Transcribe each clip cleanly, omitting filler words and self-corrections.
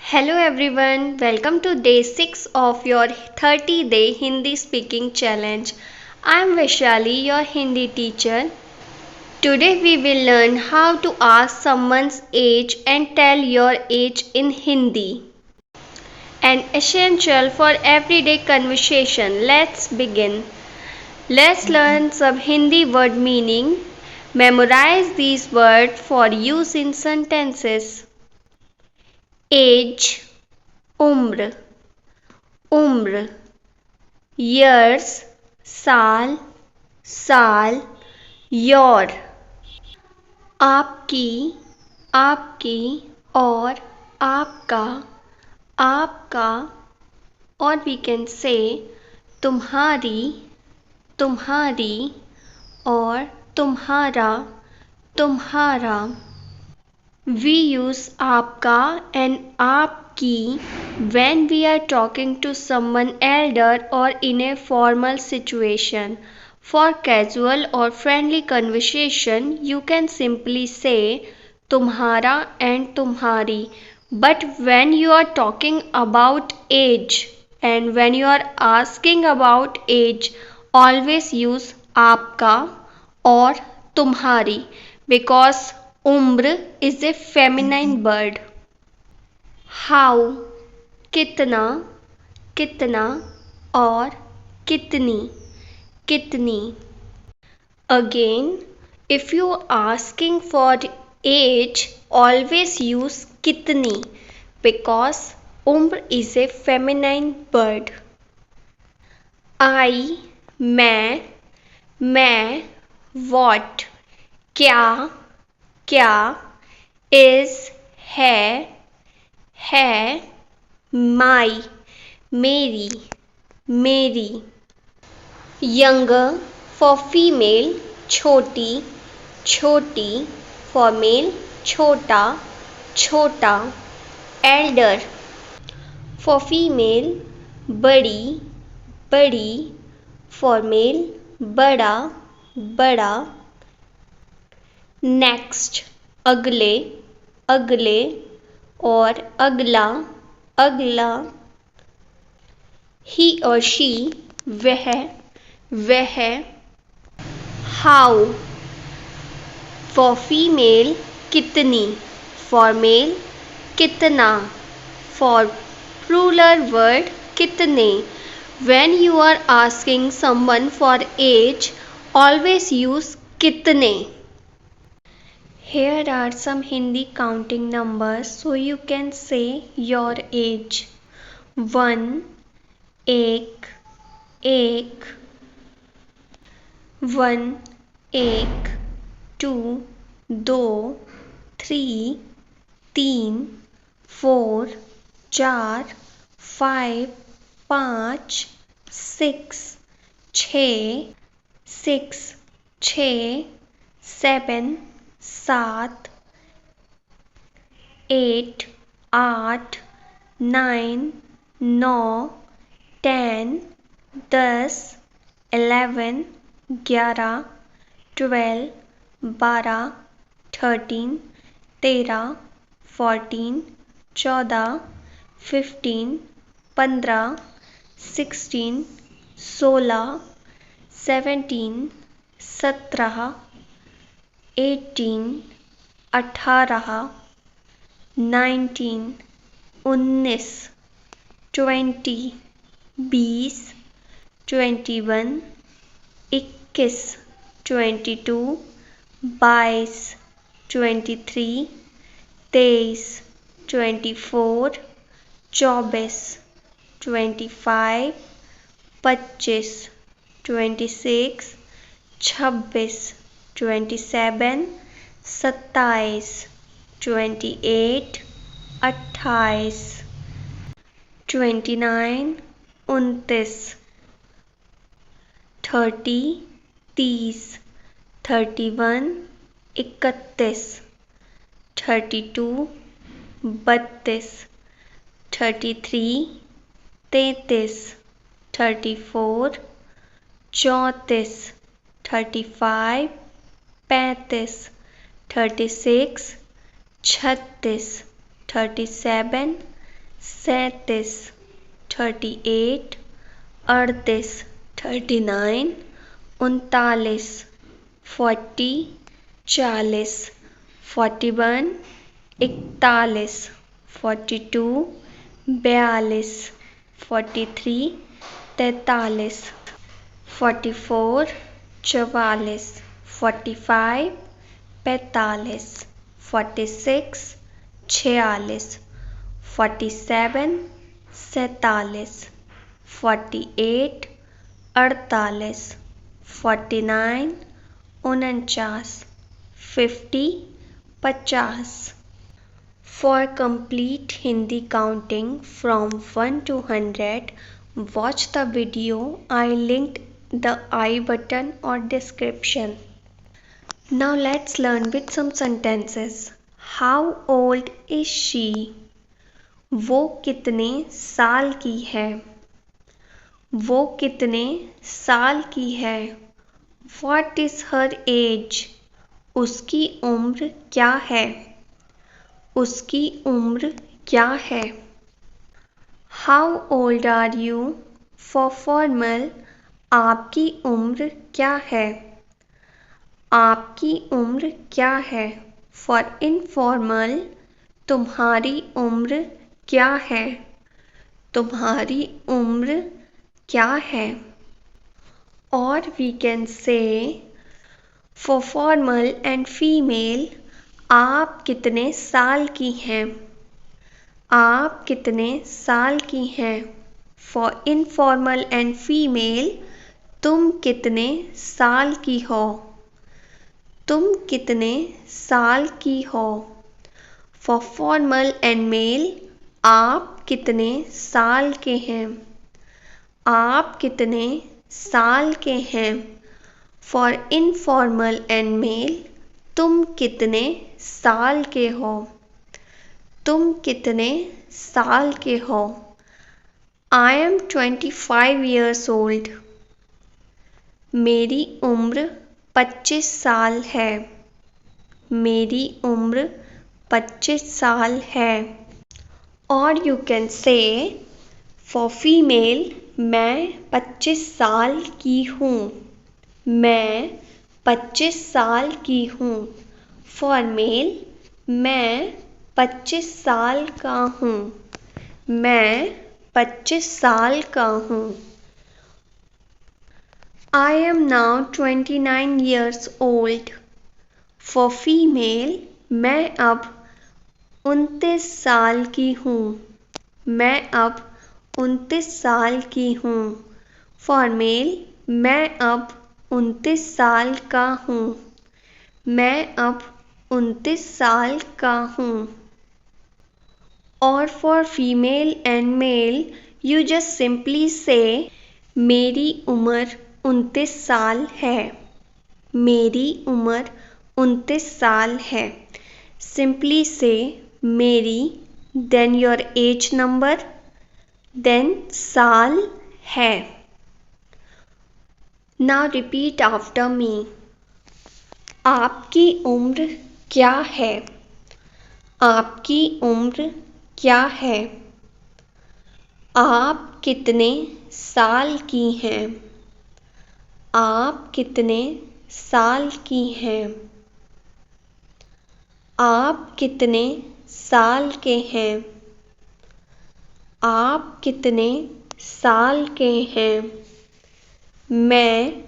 Hello everyone, welcome to day 6 of your 30-day Hindi speaking challenge. I am Vaishali, your Hindi teacher. Today we will learn how to ask someone's age and tell your age in Hindi. An essential for everyday conversation. Let's begin. Let's learn some Hindi word meaning. Memorize these words for use in sentences. Age, उम्र, उम्र, years, साल, साल, your, आपकी, आपकी और आपका, आपका, or we can say तुम्हारी, तुम्हारी और तुम्हारा, तुम्हारा. We use आपका and आपकी when we are talking to someone elder or in a formal situation. For casual or friendly conversation, you can simply say तुम्हारा and तुम्हारी. But when you are talking about age and when you are asking about age, always use आपका or तुम्हारी because उम्र is a feminine word. How, कितना, कितना और कितनी, कितनी. Again, if you asking for age, always use कितनी because उम्र is a feminine word. I, मैं, what, क्या, क्या, is, है, my, मेरी, मेरी. Younger for female, छोटी, छोटी, for male, छोटा, छोटा. Elder for female, बड़ी, बड़ी, for male, बड़ा, बड़ा. Next, अगले, अगले और अगला, अगला. He or she, वह, वह. How for female, कितनी, for male, कितना. For plural word, कितने. When you are asking someone for age, always use कितने. Here are some Hindi counting numbers so you can say your age. 1, एक, एक. 1, एक. 2, दो. 3, तीन. 4, चार. 5, पाँच. 6, छः. 6, छः. 7, सात. 8, आठ. 9, नौ. 10, 10. 11, 11. 12, 12. 13, 13. 14, 14. 15, 15. 16, 16. 17, 17. 18, 18. 19, 19. 20, 20. 21, 21. 22, 22. 23, 23. 24, 24. 25, 25. 26, 26. 27, 27. 28, 28. 29, 29. 30, 30. 31, 31. 32, 32. 33, 33. 34, 34. 35, 35. 36, 36. 37, 37, 38, 38, 39, 39, 40, 40, 41, 41, 42, 42, 43, 43, 44, 44, 45, 45, 46, 46, 47, 47, 48, 48, 49, 49, 50, 50. For complete Hindi counting from 1 to 100, watch the video I linked the I button or description. Now let's learn with some sentences. How old is she? वो कितने साल की है? वो कितने साल की है? What is her age? उसकी उम्र क्या है? उसकी उम्र क्या है? How old are you? For formal, आपकी उम्र क्या है? आपकी उम्र क्या है? For informal, तुम्हारी उम्र क्या है? तुम्हारी उम्र क्या है? Or we can say, for formal and female, आप कितने साल की हैं? आप कितने साल की हैं? For informal and female, तुम कितने साल की हो? तुम कितने साल की हो? For formal and male, आप कितने साल के हैं? आप कितने साल के हैं? For informal and male, तुम कितने साल के हो? तुम कितने साल के हो? I am 25 years old. मेरी उम्र 25 साल है. मेरी उम्र 25 साल है. Or you can say, for female, मैं 25 साल की हूँ. मैं 25 साल की हूँ. For male, मैं 25 साल का हूँ. मैं 25 साल का हूँ. I am now 29 years old. For female, मैं अब 29 साल की हूँ. मैं अब 29 साल की हूँ. For male, मैं अब 29 साल का हूँ. मैं अब 29 साल का हूँ. Or for female and male, you just simply say, मेरी उम्र 29 साल है. मेरी उम्र 29 साल है. Simply say मेरी, then your age number, then साल है. Now repeat after me. आपकी उम्र क्या है? आपकी उम्र क्या है? आप कितने साल की हैं? आप कितने साल की हैं? आप कितने साल के हैं? आप कितने साल के हैं? मैं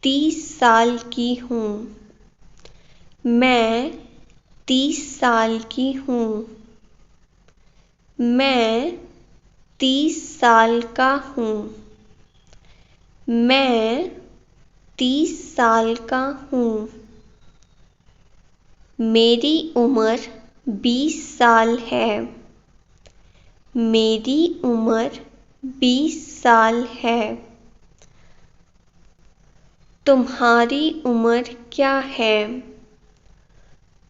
30 साल की हूँ. मैं 30 साल की हूँ. मैं 30 साल का हूँ. मैं 30 साल का हूँ. मेरी उम्र 20 साल है. मेरी उम्र 20 साल है. तुम्हारी उम्र क्या है?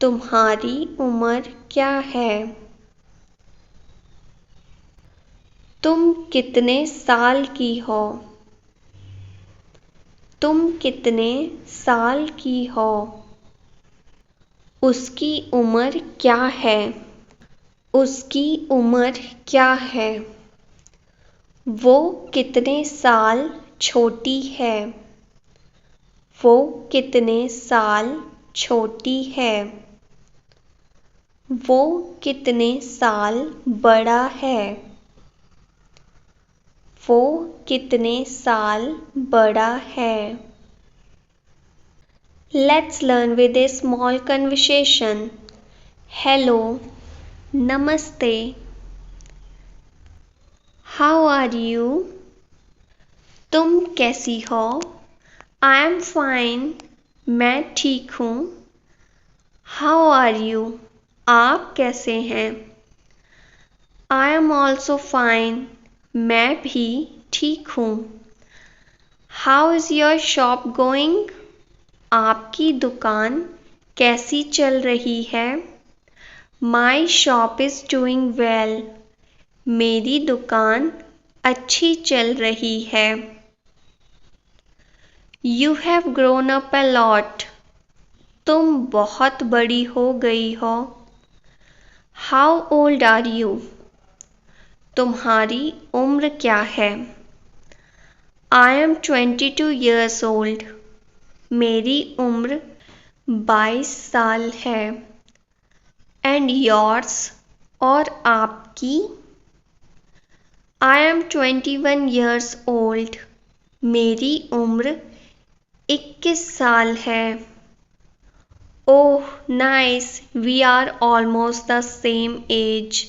तुम्हारी उम्र क्या है? तुम कितने साल की हो? तुम कितने साल की हो? उसकी उम्र क्या है? उसकी उम्र क्या है? वो कितने साल छोटी है? वो कितने साल छोटी है? वो कितने साल बड़ा है? वो कितने साल बड़ा है? Let's learn with a small conversation. Hello, Namaste. How are you? तुम कैसी हो? I am fine. मैं ठीक हूँ. How are you? आप कैसे हैं? I am also fine. मैं भी ठीक हूँ. How is your shop going? आपकी दुकान कैसी चल रही है? My shop is doing well. मेरी दुकान अच्छी चल रही है. You have grown up a lot. तुम बहुत बड़ी हो गई हो. How old are you? तुम्हारी उम्र क्या है? I am 22 years old. मेरी उम्र 22 साल है. And yours? और आपकी? I am 21 years old. मेरी उम्र 21 साल है. Oh, nice. We are almost the same age.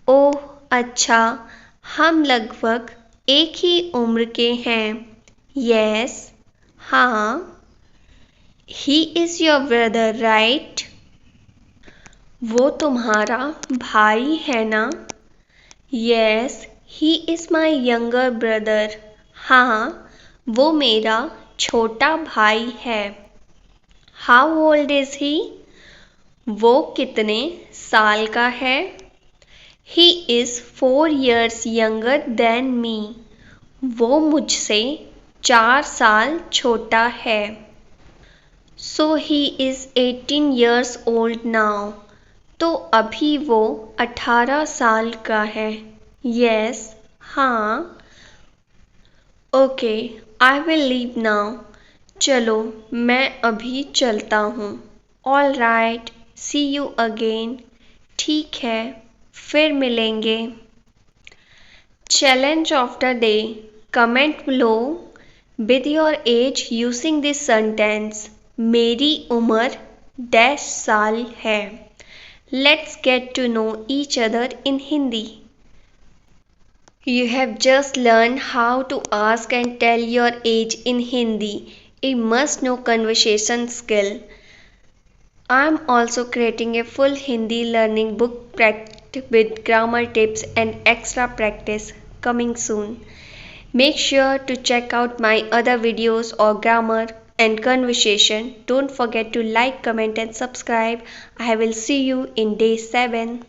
ओह अच्छा, हम लगभग एक ही उम्र के हैं. Yes, हाँ. He is your brother, right? वो तुम्हारा भाई है ना? Yes, he is my younger brother. हाँ, वो मेरा छोटा भाई है. How old is he? वो कितने साल का है? He is 4 years younger than me. वो मुझसे 4 साल छोटा है. So he is 18 years old now. तो अभी वो 18 साल का है. Yes, हाँ. Okay, I will leave now. चलो मैं अभी चलता हूँ. All right, see you again. ठीक है, फिर मिलेंगे. Challenge of the day. Comment below with your age using this sentence. मेरी उम्र डैश साल है. Let's get to know each other in Hindi. You have just learned how to ask and tell your age in Hindi, a must-know conversation skill. I am also creating a full Hindi learning book packed with grammar tips and extra practice coming soon. Make sure to check out my other videos on grammar and conversation. Don't forget to like, comment and subscribe. I will see you in day 7.